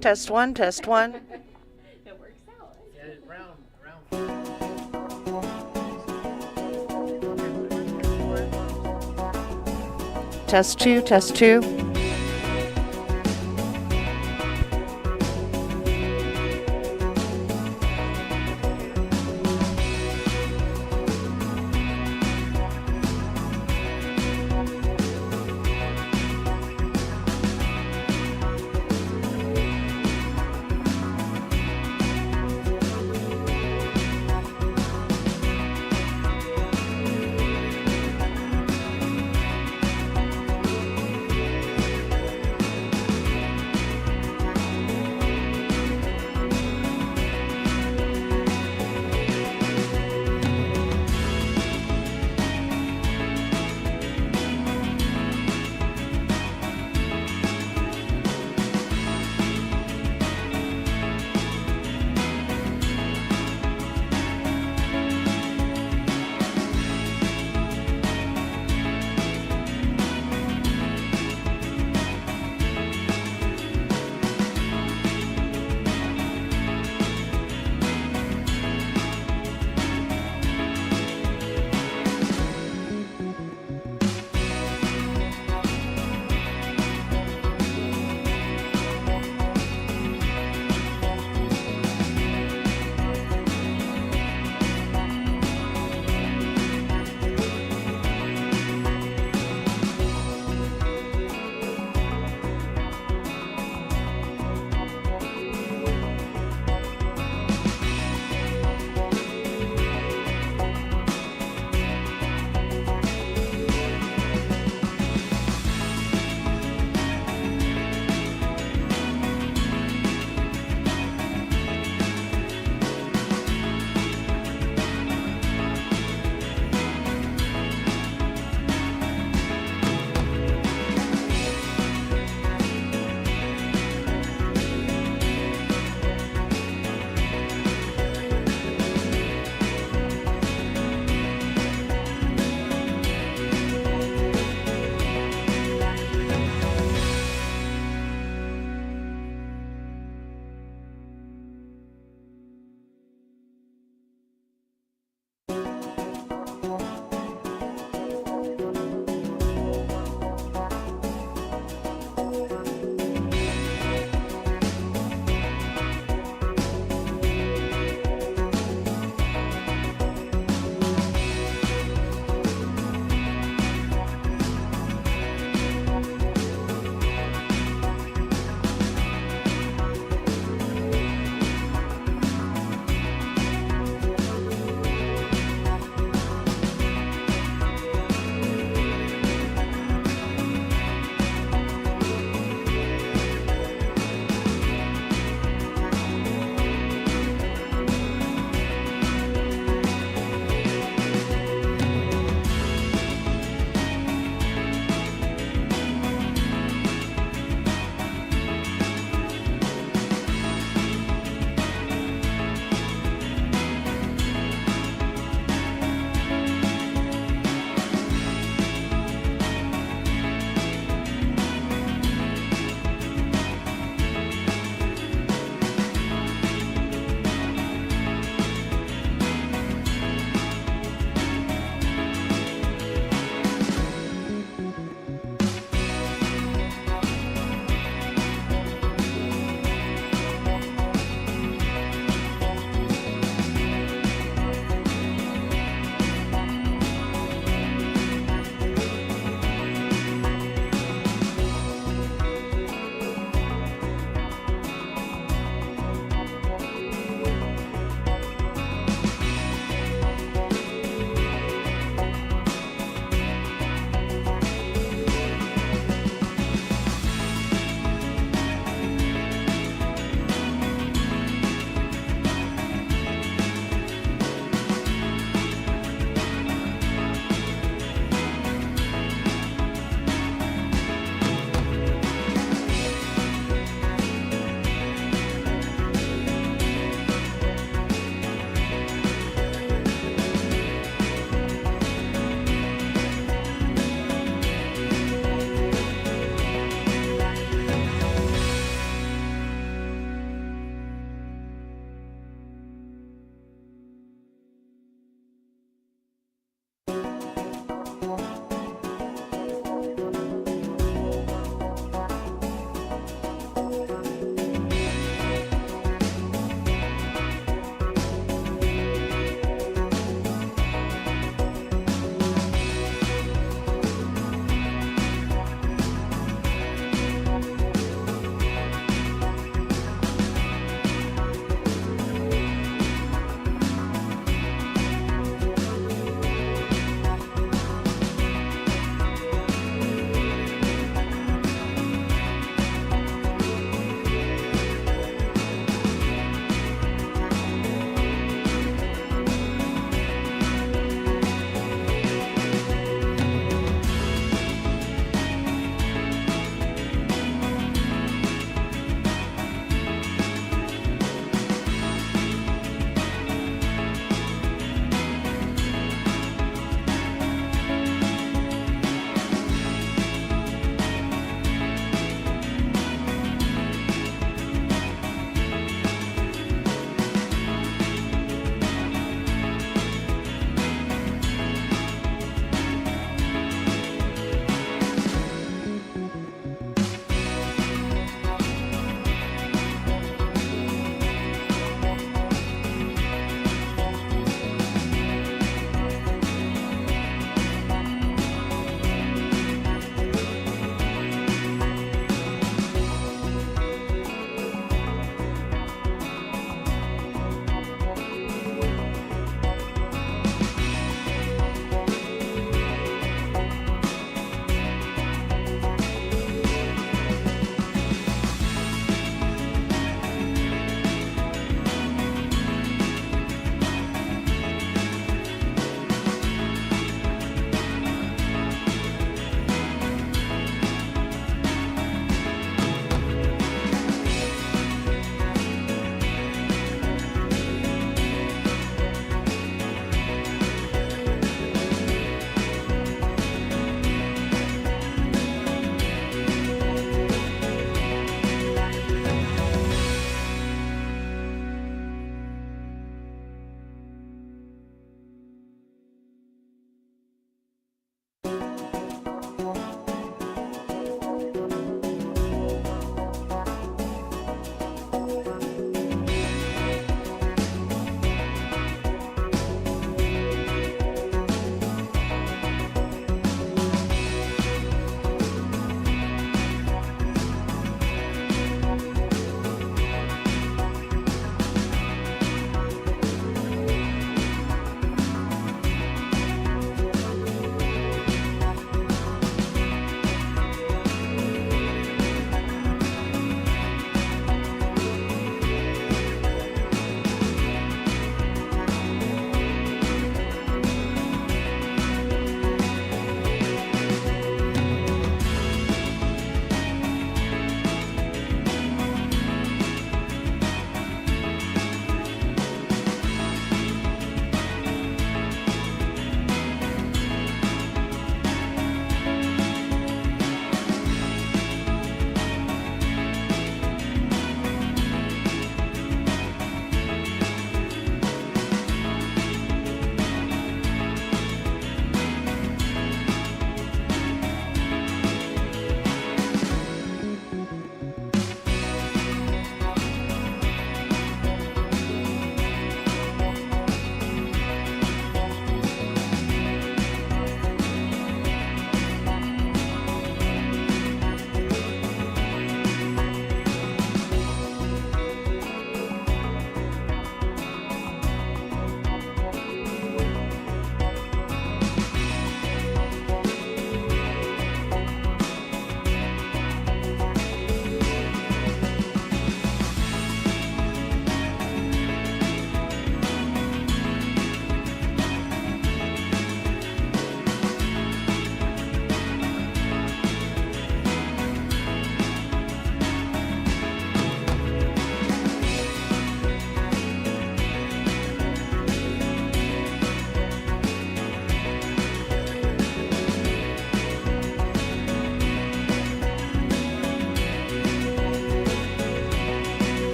Test one, test one. It works out. Yeah, round. Test two, test two.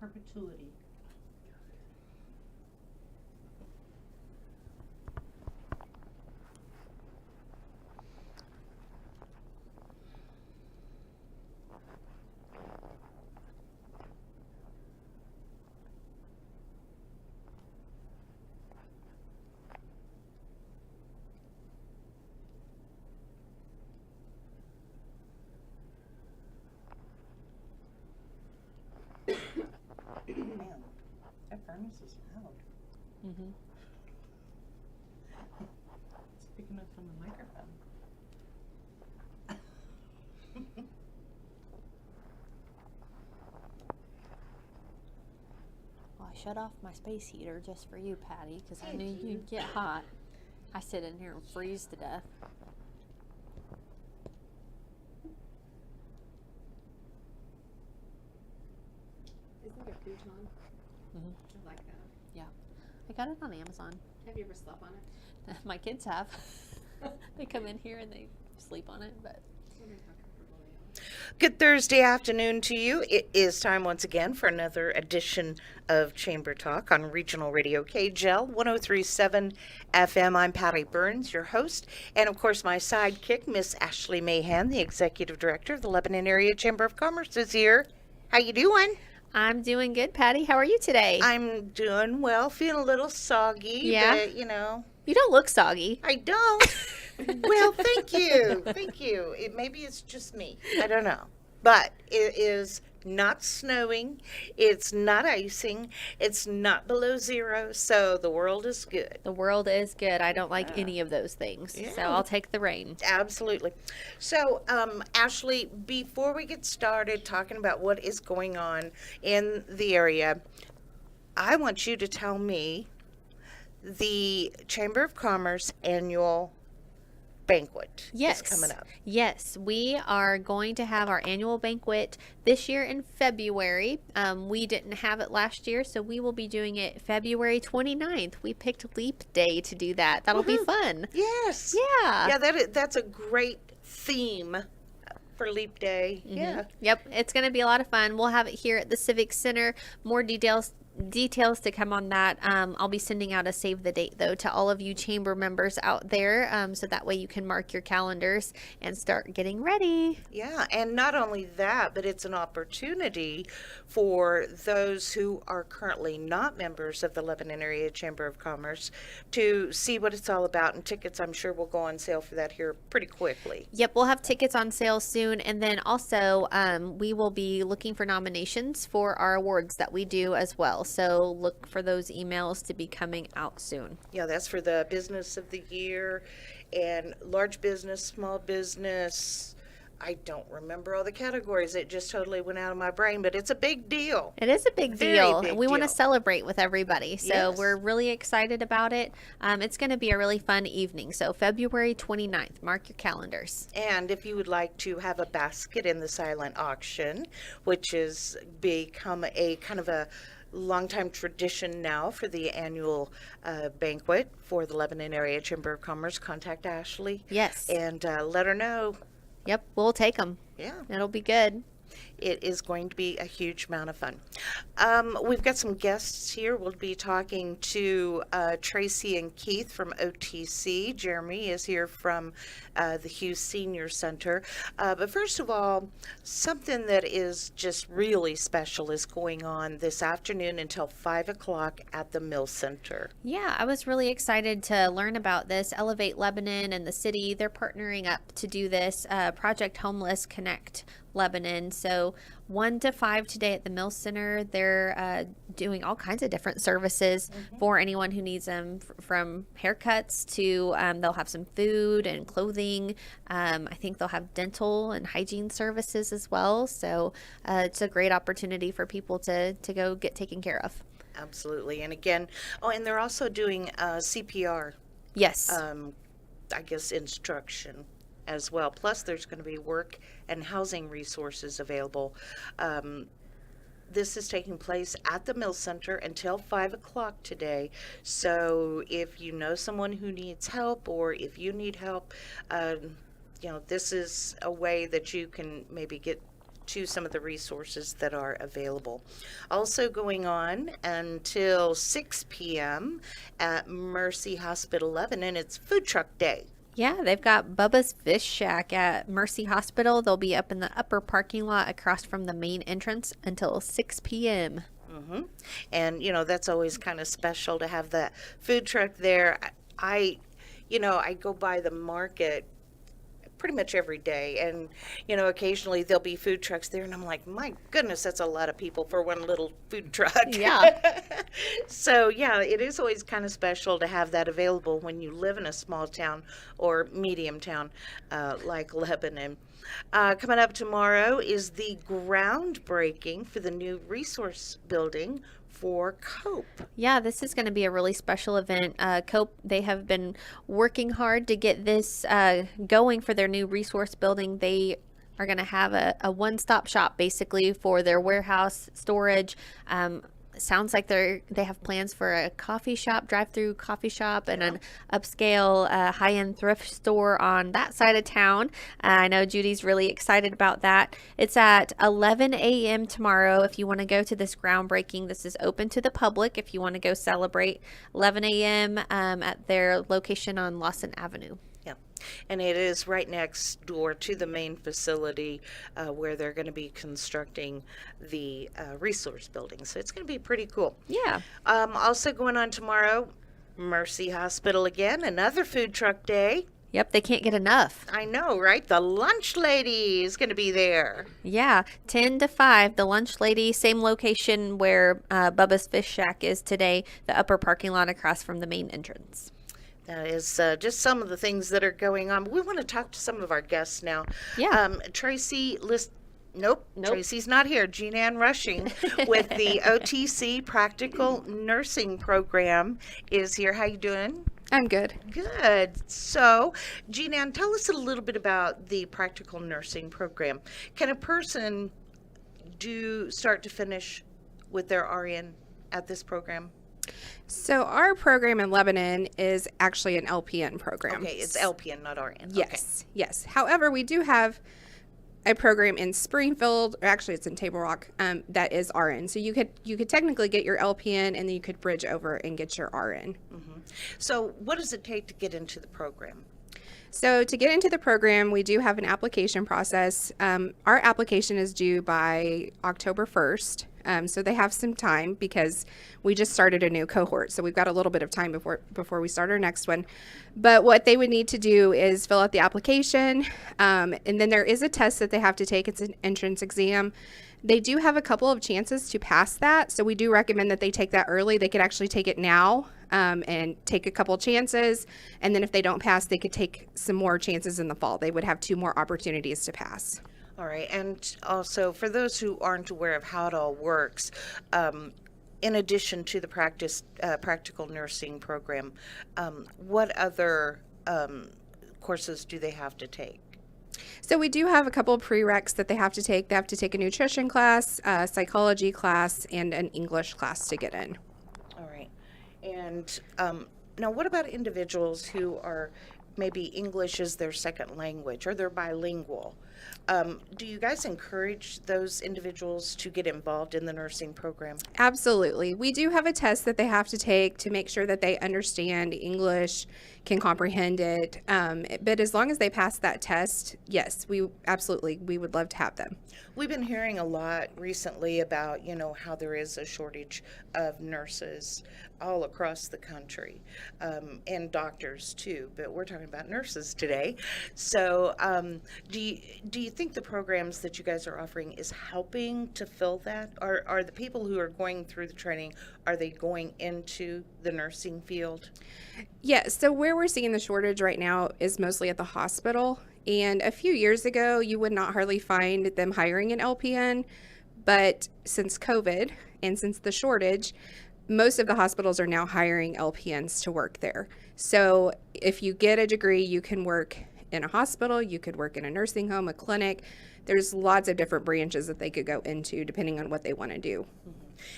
perpetuity. Man, that furnace is loud. Mm-hmm. It's picking up from the microphone. Well, I shut off my space heater just for you, Patty, because I Thank knew you. you'd get hot. I sit in here and freeze to death. Isn't that a futon? Mhm. I like that. I got it on Amazon. Have you ever slept on it? My kids have. They come in here and they sleep on it, but I wonder how comfortable they are. Good Thursday afternoon to you. It is time once again for another edition of Chamber Talk on Regional Radio KJEL 1037 FM. I'm Patty Burns, your host, and of course my sidekick, Miss Ashley Mahan, the Executive Director of the Lebanon Area Chamber of Commerce, is here. How you doing? I'm doing good, Patty. How are you today? I'm doing well, feeling a little soggy, Yeah? but you know, You don't look soggy. I don't. Well, thank you. Thank you. Maybe it's just me. I don't know. But it is not snowing. It's not icing. It's not below zero. So the world is good. The world is good. I don't like Yeah. any of those things. So Yeah. I'll take the rain. Absolutely. So, Ashley, before we get started talking about what is going on in the area, I want you to tell me the Chamber of Commerce annual banquet Yes. is coming up. Yes, we are going to have our annual banquet this year in February. We didn't have it last year, so we will be doing it February 29th. We picked Leap Day to do that. That'll be Woohoo. fun. Yes. Yeah. Yeah, that's a great theme for Leap Day. Mhm. Yeah. Yep, it's going to be a lot of fun. We'll have it here at the Civic Center. More details to come on that. I'll be sending out a save the date though to all of you chamber members out there, so that way you can mark your calendars and start getting ready. Yeah, and not only that, but it's an opportunity for those who are currently not members of the Lebanon Area Chamber of Commerce to see what it's all about. And tickets, I'm sure, will go on sale for that here pretty quickly. Yep, we'll have tickets on sale soon, and then also we will be looking for nominations for our awards that we do as well. So look for those emails to be coming out soon. Yeah, that's for the business of the year and large business, small business. I don't remember all the categories. It just totally went out of my brain, but it's a big deal. It is a big Very deal. big We want to deal. celebrate with everybody. So Yes. we're really excited about it. It's going to be a really fun evening. So February 29th, mark your calendars. And if you would like to have a basket in the silent auction, which has become a kind of a longtime tradition now for the annual banquet for the Lebanon Area Chamber of Commerce, contact Ashley Yes. and let her know. Yep, we'll take them. Yeah. It'll be good. It is going to be a huge amount of fun. We've got some guests here. We'll be talking to Tracy and Keith from OTC. Jeremy is here from the Hughes Senior Center. But first of all, something that is just really special is going on this afternoon until 5 o'clock at the Mill Center. Yeah, I was really excited to learn about this. Elevate Lebanon and the city, they're partnering up to do this Project Homeless Connect Lebanon. So 1 to 5 today at the Mill Center. They're doing all kinds of different services for anyone who needs them, from haircuts to they'll have some food and clothing. I think they'll have dental and hygiene services as well. So it's a great opportunity for people to go get taken care of. Absolutely. And again, and they're also doing CPR, Yes. I guess, instruction as well. Plus, there's going to be work and housing resources available. This is taking place at the Mill Center until 5 o'clock today. So if you know someone who needs help, or if you need help, this is a way that you can maybe get to some of the resources that are available. Also going on until 6 p.m. at Mercy Hospital Lebanon, it's Food Truck Day. Yeah, they've got Bubba's Fish Shack at Mercy Hospital. They'll be up in the upper parking lot across from the main entrance until 6 p.m. And, that's always kind of special to have that food truck there. I go by the market pretty much every day, and occasionally there'll be food trucks there, and I'm like, my goodness, that's a lot of people for one little food truck. Yeah. So yeah, it is always kind of special to have that available when you live in a small town or medium town like Lebanon. Coming up tomorrow is the groundbreaking for the new resource building for COPE. Yeah, this is going to be a really special event. COPE, they have been working hard to get this going for their new resource building. They are going to have a one-stop shop basically for their warehouse storage. Sounds like they have plans for a coffee shop, drive-through coffee shop, and an upscale high-end thrift store on that side of town. I know Judy's really excited about that. It's at 11 a.m. tomorrow. If you want to go to this groundbreaking, this is open to the public. If you want to go celebrate, 11 a.m. At their location on Lawson Avenue. Yeah, and it is right next door to the main facility where they're going to be constructing the resource building. So it's going to be pretty cool. Yeah. Also going on tomorrow, Mercy Hospital again, another food truck day. Yep, they can't get enough. I know, right? The lunch lady is going to be there. Yeah, 10 to 5, the lunch lady, same location where Bubba's Fish Shack is today, the upper parking lot across from the main entrance. That is just some of the things that are going on. We want to talk to some of our guests now. Yeah. Nope. Tracy's not here. Jean Ann Rushing with the OTC Practical Nursing Program is here. How you doing? I'm good. Good. So, Jean Ann, tell us a little bit about the Practical Nursing Program. Can a person do start to finish with their RN at this program? So our program in Lebanon is actually an LPN program. Okay, it's LPN, not RN. Yes, yes. However, we do have a program in Springfield, or actually it's in Table Rock, that is RN. So you could technically get your LPN and then you could bridge over and get your RN. Mm-hmm. So what does it take to get into the program? So to get into the program, we do have an application process. Our application is due by October 1st. So they have some time because we just started a new cohort. So we've got a little bit of time before we start our next one. But what they would need to do is fill out the application. And then there is a test that they have to take. It's an entrance exam. They do have a couple of chances to pass that. So we do recommend that they take that early. They could actually take it now and take a couple chances. And then if they don't pass, they could take some more chances in the fall. They would have 2 more opportunities to pass. All right. And also, for those who aren't aware of how it all works, in addition to the practical nursing program, what other courses do they have to take? So we do have a couple of prereqs that they have to take. They have to take a nutrition class, a psychology class, and an English class to get in. All right. And now what about individuals who are maybe English is their second language or they're bilingual? Do you guys encourage those individuals to get involved in the nursing program? Absolutely. We do have a test that they have to take to make sure that they understand English, can comprehend it. But as long as they pass that test, yes, we would love to have them. We've been hearing a lot recently about, how there is a shortage of nurses all across the country, and doctors too, but we're talking about nurses today. So do you think the programs that you guys are offering is helping to fill that? Are the people who are going through the training, are they going into the nursing field? Yeah, so where we're seeing the shortage right now is mostly at the hospital. And a few years ago, you would not hardly find them hiring an LPN. But since COVID and since the shortage, most of the hospitals are now hiring LPNs to work there. So if you get a degree, you can work in a hospital, you could work in a nursing home, a clinic. There's lots of different branches that they could go into depending on what they want to do.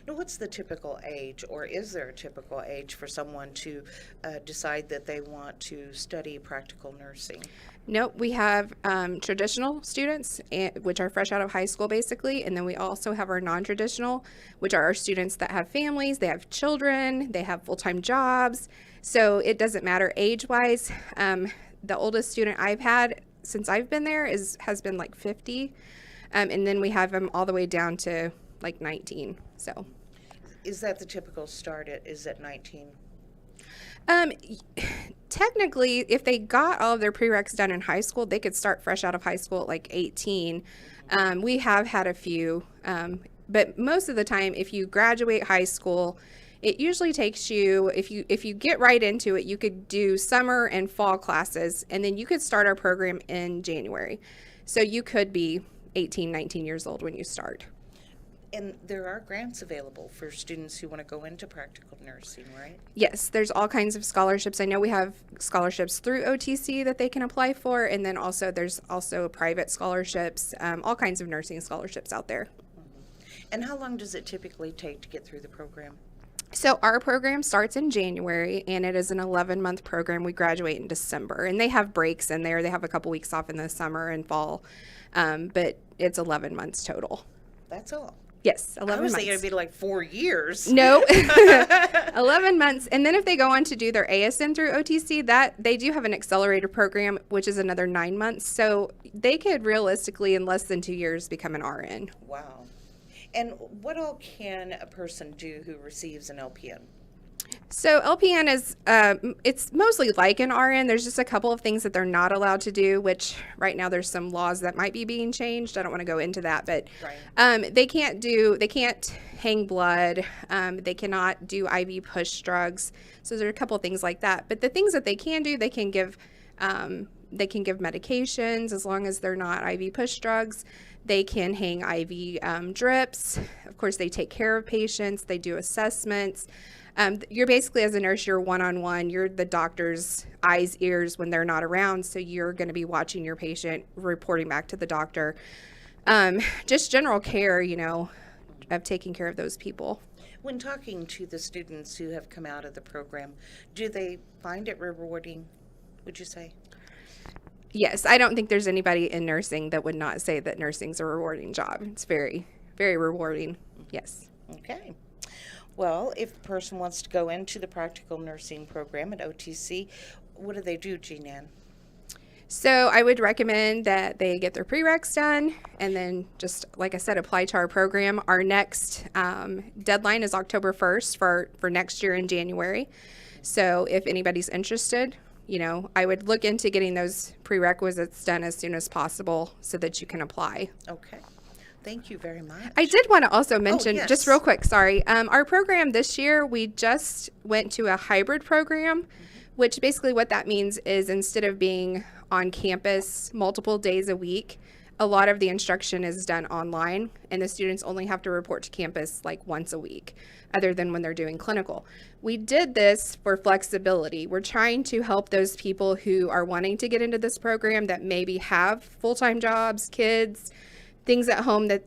Now, what's the typical age, or is there a typical age for someone to decide that they want to study practical nursing? Nope, we have traditional students, which are fresh out of high school, basically, and then we also have our non-traditional, which are our students that have families, they have children, they have full-time jobs. So it doesn't matter age-wise. The oldest student I've had since I've been there has been like 50, and then we have them all the way down to like 19. So, Is that the typical start is at 19? um, technically, if they got all of their prereqs done in high school, they could start fresh out of high school at like 18. We have had a few, but most of the time, if you graduate high school, it usually takes you, if you get right into it, you could do summer and fall classes, and then you could start our program in January. So you could be 18, 19 years old when you start. And there are grants available for students who want to go into practical nursing, right? Yes, there's all kinds of scholarships. I know we have scholarships through OTC that they can apply for, and then there's also private scholarships, all kinds of nursing scholarships out there. And how long does it typically take to get through the program? So our program starts in January, and it is an 11-month program. We graduate in December, and they have breaks in there. They have a couple weeks off in the summer and fall, but it's 11 months total. That's all. Yes, 11 I was months. thinking it'd be like 4 years. No, 11 months. And then if they go on to do their ASN through OTC, that they do have an accelerator program, which is another 9 months. So they could realistically, in less than 2 years, become an RN. Wow. And what all can a person do who receives an LPN? So LPN is, it's mostly like an RN. There's just a couple of things that they're not allowed to do, which right now there's some laws that might be being changed. I don't want to go into that, but they can't hang blood. They cannot do IV push drugs. So there are a couple of things like that. But the things that they can do, they can give medications as long as they're not IV push drugs. They can hang IV drips. Of course, they take care of patients. They do assessments. You're basically, as a nurse, you're one-on-one. You're the doctor's eyes, ears when they're not around. So you're going to be watching your patient, reporting back to the doctor. Just general care, of taking care of those people. When talking to the students who have come out of the program, do they find it rewarding, would you say? Yes, I don't think there's anybody in nursing that would not say that nursing's a rewarding job. It's very, very rewarding. Yes. Okay. Well, if a person wants to go into the practical nursing program at OTC, what do they do, Jean-Ann? So I would recommend that they get their prereqs done and then just, like I said, apply to our program. Our next deadline is October 1st for next year in January. So if anybody's interested, I would look into getting those prerequisites done as soon as possible so that you can apply. Okay. Thank you very much. I did want to also mention, yes. just real quick, sorry, our program this year, we just went to a hybrid program, which basically what that means is instead of being on campus multiple days a week, a lot of the instruction is done online, and the students only have to report to campus like once a week, other than when they're doing clinical. We did this for flexibility. We're trying to help those people who are wanting to get into this program that maybe have full-time jobs, kids, things at home that,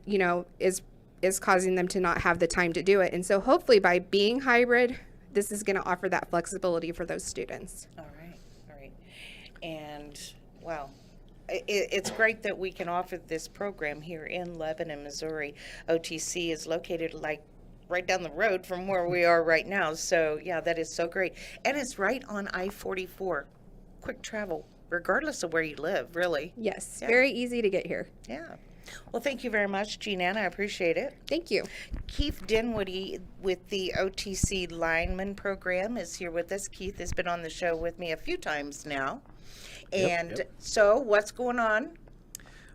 is causing them to not have the time to do it. And so hopefully by being hybrid, this is going to offer that flexibility for those students. All right. And, wow. It's great that we can offer this program here in Lebanon, Missouri. OTC is located right down the road from where we are right now. So, yeah, that is so great. And it's right on I-44. Quick travel, regardless of where you live, really. Yes, Yeah. very easy to get here. Yeah. Well, thank you very much, Jean-Ann. I appreciate it. Thank you. Keith Dinwiddie with the OTC Lineman Program is here with us. Keith has been on the show with me a few times now. And so what's going on?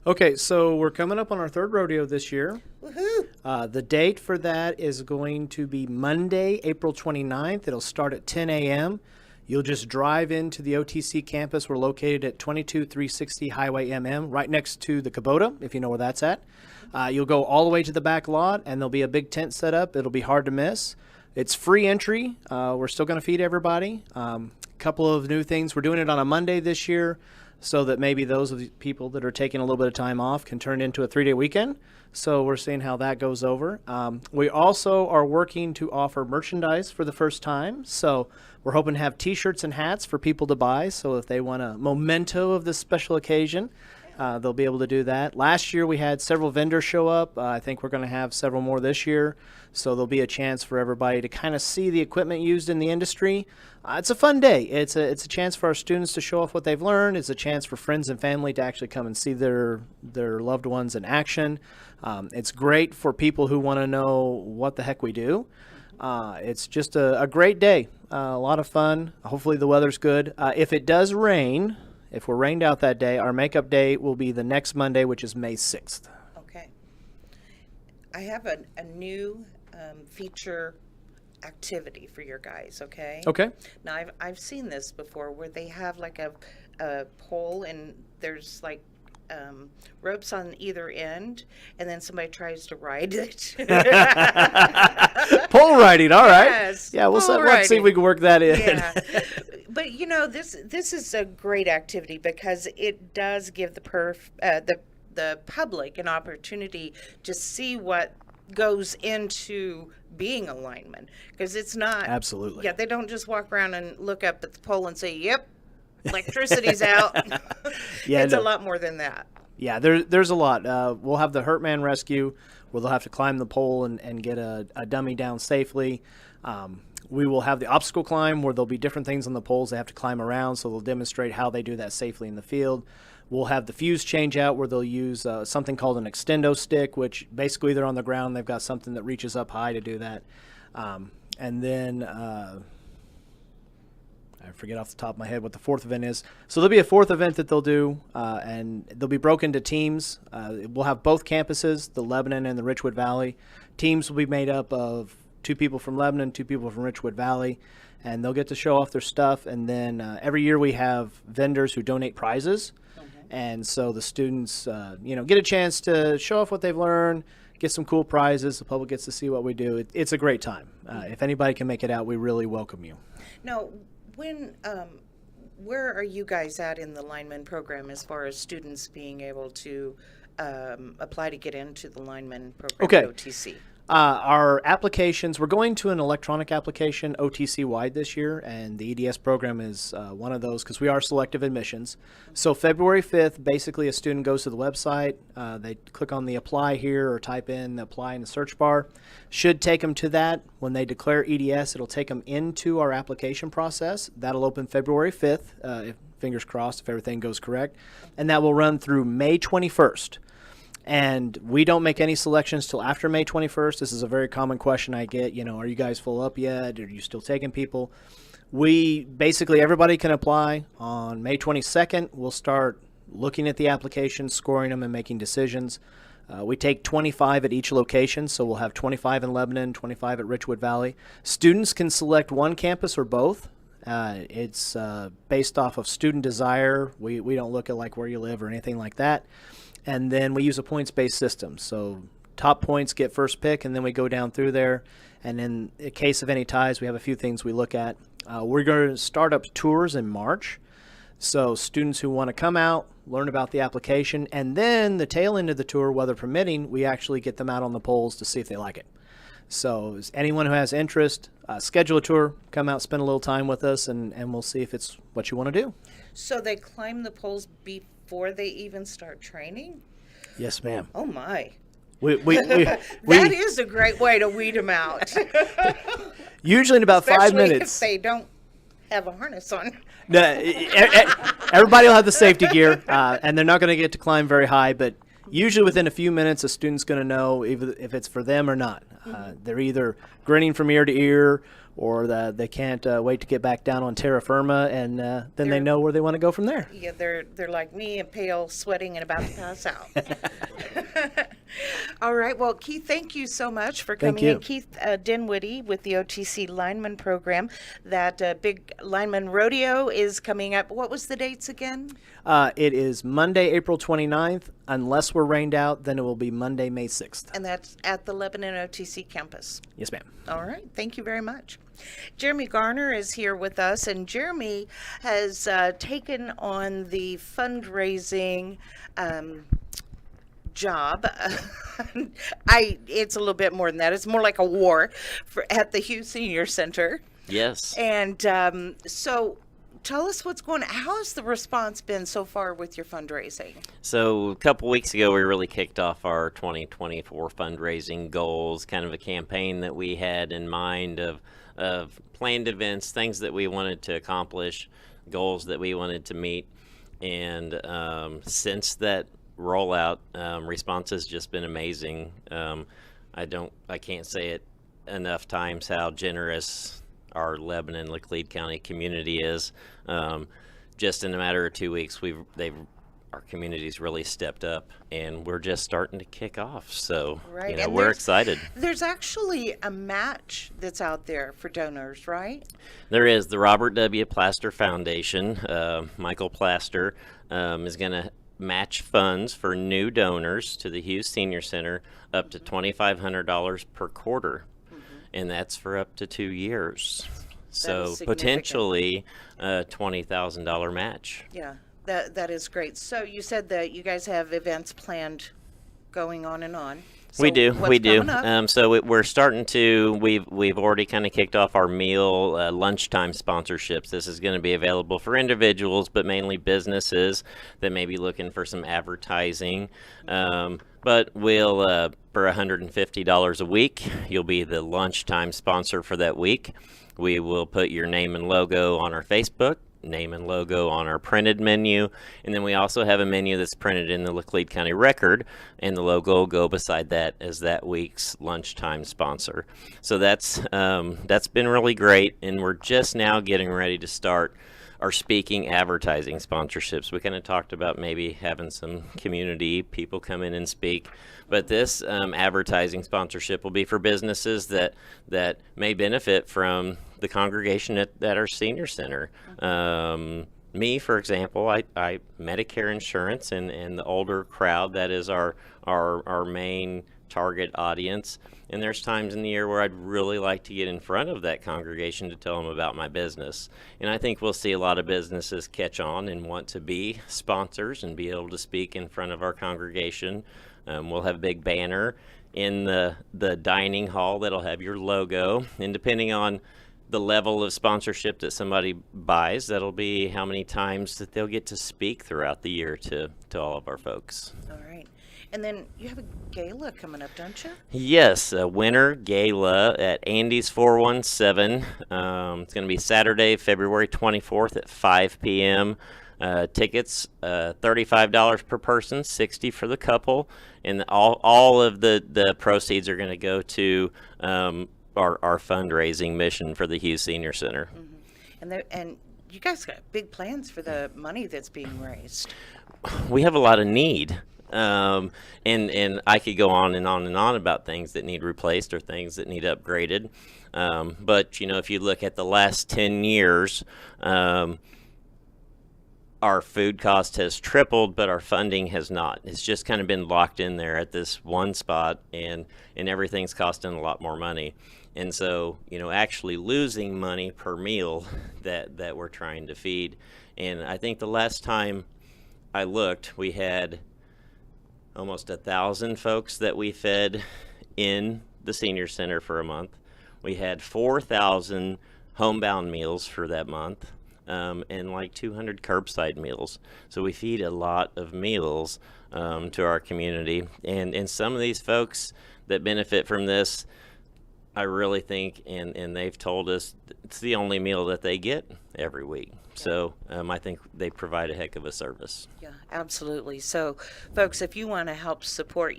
Okay, so we're coming up on our third rodeo this year. Woohoo! The date for that is going to be Monday, April 29th. It'll start at 10 a.m. You'll just drive into the OTC campus. We're located at 22360 Highway MM, right next to the Kubota, if you know where that's at. You'll go all the way to the back lot, and there'll be a big tent set up. It'll be hard to miss. It's free entry. We're still going to feed everybody. Couple of new things. We're doing it on a Monday this year so that maybe those of the people that are taking a little bit of time off can turn it into a 3-day weekend. So we're seeing how that goes over. We also are working to offer merchandise for the first time. So we're hoping to have T-shirts and hats for people to buy. So if they want a memento of this special occasion, they'll be able to do that. Last year we had several vendors show up. I think we're going to have several more this year. So there'll be a chance for everybody to kind of see the equipment used in the industry. It's a fun day. It's a chance for our students to show off what they've learned. It's a chance for friends and family to actually come and see their loved ones in action. It's great for people who want to know what the heck we do. It's just a great day, a lot of fun. Hopefully the weather's good. If it does rain, if we're rained out that day, our makeup day will be the next Monday, which is May 6th. Okay. I have a new feature activity for your guys, okay? Okay. Now, I've seen this before where they have like a pole and there's like ropes on either end, and then somebody tries to ride it. Pole riding, all right. Yes, Yeah, pole let's see if we can work that in. Yeah. But you know, this is a great activity because it does give the public an opportunity to see what goes into being a lineman, because it's not Absolutely. Yeah, they don't just walk around and look up at the pole and say, "Yep, electricity's out." Yeah, it's no. a lot more than that. Yeah, there's a lot. We'll have the Hurt Man Rescue, where they'll have to climb the pole and get a dummy down safely. We will have the obstacle climb, where there'll be different things on the poles they have to climb around, so they'll demonstrate how they do that safely in the field. We'll have the fuse change out, where they'll use something called an extendo stick, which basically they're on the ground. They've got something that reaches up high to do that. And then I forget off the top of my head what the fourth event is. So there'll be a fourth event that they'll do, and they'll be broken into teams. We'll have both campuses, the Lebanon and the Richwood Valley. Teams will be made up of 2 people from Lebanon, 2 people from Richwood Valley, and they'll get to show off their stuff. And then every year we have vendors who donate prizes. And so the students, get a chance to show off what they've learned, get some cool prizes. The public gets to see what we do. It's a great time. If anybody can make it out, we really welcome you. Now, where are you guys at in the lineman program as far as students being able to apply to get into the lineman program Okay. at OTC? Our applications, we're going to an electronic application OTC-wide this year, and the EDS program is one of those because we are selective admissions. So February 5th, basically a student goes to the website, they click on the apply here or type in the apply in the search bar. Should take them to that. When they declare EDS, it'll take them into our application process. That'll open February 5th, fingers crossed if everything goes correct, and that will run through May 21st. And we don't make any selections till after May 21st. This is a very common question I get, are you guys full up yet? Are you still taking people? Everybody can apply. On May 22nd, we'll start looking at the applications, scoring them, and making decisions. We take 25 at each location, so we'll have 25 in Lebanon, 25 at Richwood Valley. Students can select one campus or both. It's based off of student desire. We don't look at like where you live or anything like that. And then we use a points-based system. So top points get first pick, and then we go down through there. And in the case of any ties, we have a few things we look at. We're going to start up tours in March. So students who want to come out, learn about the application, and then the tail end of the tour, weather permitting, we actually get them out on the poles to see if they like it. So anyone who has interest, schedule a tour, come out, spend a little time with us, and we'll see if it's what you want to do. So they climb the poles before they even start training? Yes, ma'am. Oh, my. That is a great way to weed them out. Usually in about 5 Especially minutes. if they don't have a harness on. No, everybody will have the safety gear, and they're not going to get to climb very high, but usually within a few minutes, a student's going to know if it's for them or not. They're either grinning from ear to ear, or they can't wait to get back down on terra firma, and then they know where they want to go from there. Yeah, they're like me, and pale, sweating, and about to pass out. All right. Well, Keith, thank you so much for coming Thank you. in. Keith Dinwiddie with the OTC Lineman Program. That big lineman rodeo is coming up. What was the dates again? It is Monday, April 29th. Unless we're rained out, then it will be Monday, May 6th. And that's at the Lebanon OTC campus. Yes, ma'am. All right. Thank you very much. Jeremy Garner is here with us, and Jeremy has taken on the fundraising job. It's a little bit more than that. It's more like a war at the Hughes Senior Center. Yes. And so tell us what's going on. How has the response been so far with your fundraising? So a couple weeks ago, we really kicked off our 2024 fundraising goals, kind of a campaign that we had in mind of planned events, things that we wanted to accomplish, goals that we wanted to meet. And since that rollout, response has just been amazing. I can't say it enough times how generous our Lebanon Laclede County community is. Just in a matter of 2 weeks, our community's really stepped up, and we're just starting to kick off. So, Right, and we're excited. There's actually a match that's out there for donors, right? There is the Robert W. Plaster Foundation. Michael Plaster is going to match funds for new donors to the Hughes Senior Center up to $2,500 per quarter, and that's for up to 2 years. So significant. potentially a $20,000 match. Yeah, that is great. So you said that you guys have events planned going on and on. So We do. what's coming up? So we're starting to. We've already kind of kicked off our meal lunchtime sponsorships. This is going to be available for individuals, but mainly businesses that may be looking for some advertising. But we'll for $150 a week, you'll be the lunchtime sponsor for that week. We will put your name and logo on our Facebook, name and logo on our printed menu, and then we also have a menu that's printed in the Laclede County Record, and the logo will go beside that as that week's lunchtime sponsor. So that's been really great, and we're just now getting ready to start our speaking advertising sponsorships. We kind of talked about maybe having some community people come in and speak, but this advertising sponsorship will be for businesses that may benefit from the congregation at our senior center. Me, for example, I Medicare insurance and the older crowd, that is our main target audience. And there's times in the year where I'd really like to get in front of that congregation to tell them about my business. And I think we'll see a lot of businesses catch on and want to be sponsors and be able to speak in front of our congregation. We'll have a big banner in the dining hall that'll have your logo. And depending on the level of sponsorship that somebody buys, that'll be how many times that they'll get to speak throughout the year to all of our folks. All right. And then you have a gala coming up, don't you? Yes, a winter gala at Andy's 417. It's going to be Saturday, February 24th at 5 p.m. Tickets, $35 per person, $60 for the couple, and all of the proceeds are going to go to our fundraising mission for the Hughes Senior Center. And you guys got big plans for the money that's being raised. We have a lot of need. And I could go on and on and on about things that need replaced or things that need upgraded. But, if you look at the last 10 years, our food cost has tripled, but our funding has not. It's just kind of been locked in there at this one spot, and everything's costing a lot more money. And so, actually losing money per meal that we're trying to feed. And I think the last time I looked, we had almost 1,000 folks that we fed in the senior center for a month. We had 4,000 homebound meals for that month, and like 200 curbside meals. So we feed a lot of meals to our community. And some of these folks that benefit from this, I really think, and they've told us it's the only meal that they get every week. So I think they provide a heck of a service. Yeah, absolutely. So, folks, if you want to help support,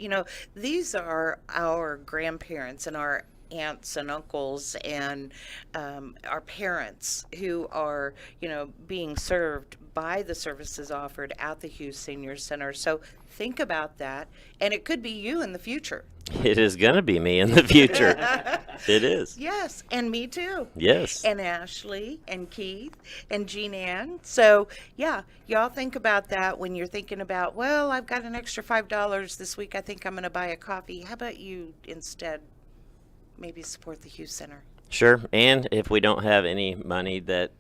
these are our grandparents and our aunts and uncles and our parents who are, being served by the services offered at the Hughes Senior Center. So think about that. And it could be you in the future. It is going to be me in the future. It is. Yes, and me too. Yes. And Ashley and Keith and Jean Ann. So, yeah, y'all think about that when you're thinking about, well, I've got an extra $5 this week. I think I'm going to buy a coffee. How about you instead maybe support the Hughes Center? Sure. And if we don't have any money that,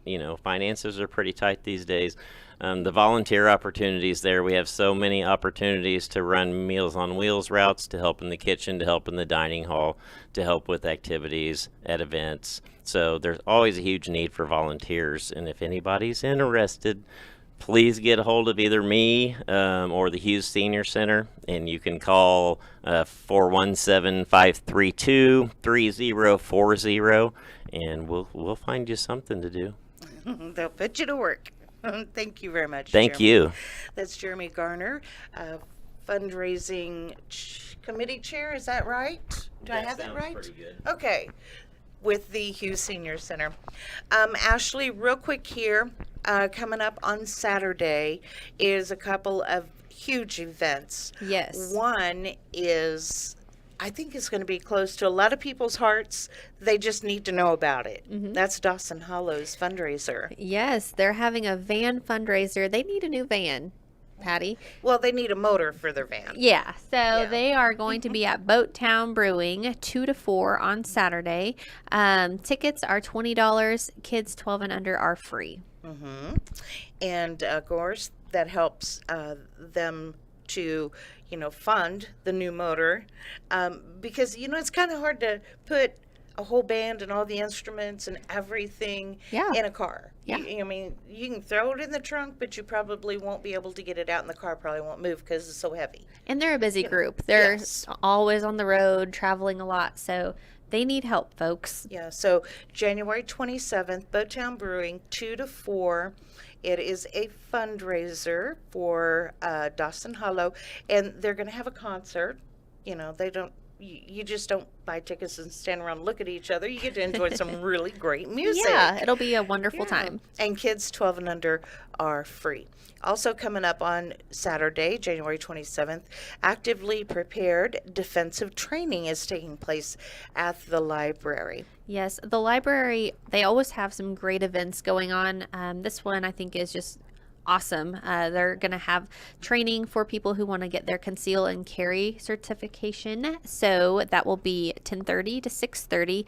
finances are pretty tight these days, the volunteer opportunities there, we have so many opportunities to run Meals on Wheels routes, to help in the kitchen, to help in the dining hall, to help with activities at events. So there's always a huge need for volunteers. And if anybody's interested, please get a hold of either me or the Hughes Senior Center, and you can call 417-532-3040, and we'll find you something to do. They'll put you to work. Thank you very much. Thank Jeremy. you. That's Jeremy Garner, fundraising committee chair. Is that right? Do I have that right? Pretty good. Okay. With the Hughes Senior Center. Ashley, real quick here, coming up on Saturday is a couple of huge events. Yes. One is, I think it's going to be close to a lot of people's hearts. They just need to know about it. That's Dawson Hollow's fundraiser. Yes, they're having a van fundraiser. They need a new van, Patty. Well, they need a motor for their van. Yeah, so they are going to be at Boat Town Brewing 2 to 4 on Saturday. Tickets are $20. Kids 12 and under are free. And of course, that helps them to, fund the new motor. Because, it's kind of hard to put a whole band and all the instruments and everything in a car. Yeah. I mean, you can throw it in the trunk, but you probably won't be able to get it out, and the car probably won't move because it's so heavy. And they're a busy group. They're Yes. always on the road, traveling a lot, so they need help, folks. Yeah, so January 27th, Boatown Brewing, 2 to 4. It is a fundraiser for Dawson Hollow, and they're going to have a concert. They don't. You just don't buy tickets and stand around and look at each other. You get to enjoy some really great music. Yeah, it'll be a wonderful Yeah. time. And kids 12 and under are free. Also coming up on Saturday, January 27th, Actively Prepared Defensive Training is taking place at the library. Yes, the library, they always have some great events going on. This one I think is just awesome. They're going to have training for people who want to get their conceal and carry certification. So that will be 10:30 to 6:30.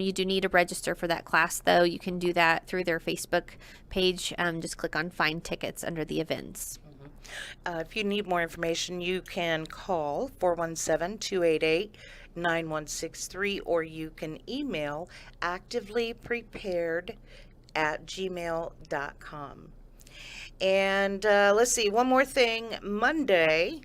You do need to register for that class, though. You can do that through their Facebook page. Just click on Find Tickets under the events. If you need more information, you can call 417-288-9163, or you can email activelyprepared@gmail.com. And let's see, one more thing. Monday,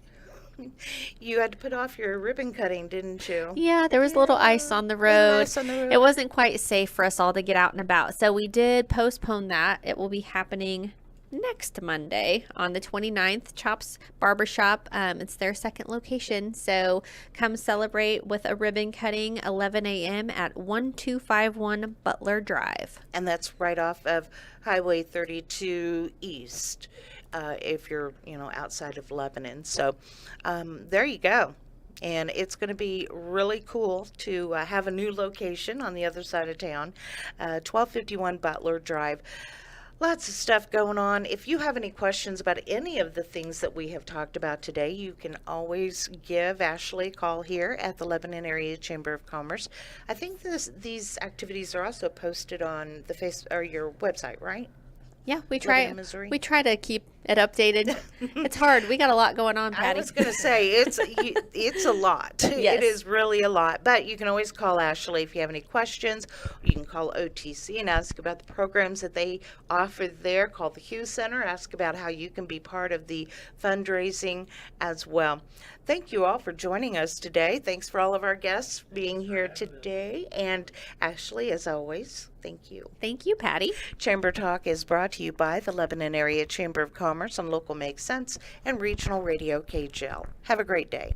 you had to put off your ribbon cutting, didn't you? Yeah, there was a little ice on the road. ice on the road. It wasn't quite safe for us all to get out and about. So we did postpone that. It will be happening next Monday on the 29th. Chops Barbershop. It's their second location. So come celebrate with a ribbon cutting 11 a.m. at 1251 Butler Drive. And that's right off of Highway 32 East, if you're, outside of Lebanon. So there you go. And it's going to be really cool to have a new location on the other side of town, 1251 Butler Drive. Lots of stuff going on. If you have any questions about any of the things that we have talked about today, you can always give Ashley a call here at the Lebanon Area Chamber of Commerce. I think these activities are also posted on the or your website, right? Yeah, we Lebanon, Missouri. try to keep it updated. It's hard. We got a lot going on, I Patty. was going to say, it's a lot. Yes. It is really a lot. But you can always call Ashley if you have any questions. You can call OTC and ask about the programs that they offer there. Call the Hughes Center. Ask about how you can be part of the fundraising as well. Thank you all for joining us today. Thanks for all of our guests being here today. And Ashley, as always, thank you. Thank you, Patty. Chamber Talk is brought to you by the Lebanon Area Chamber of Commerce on Local Makes Sense and Regional Radio KJEL. Have a great day.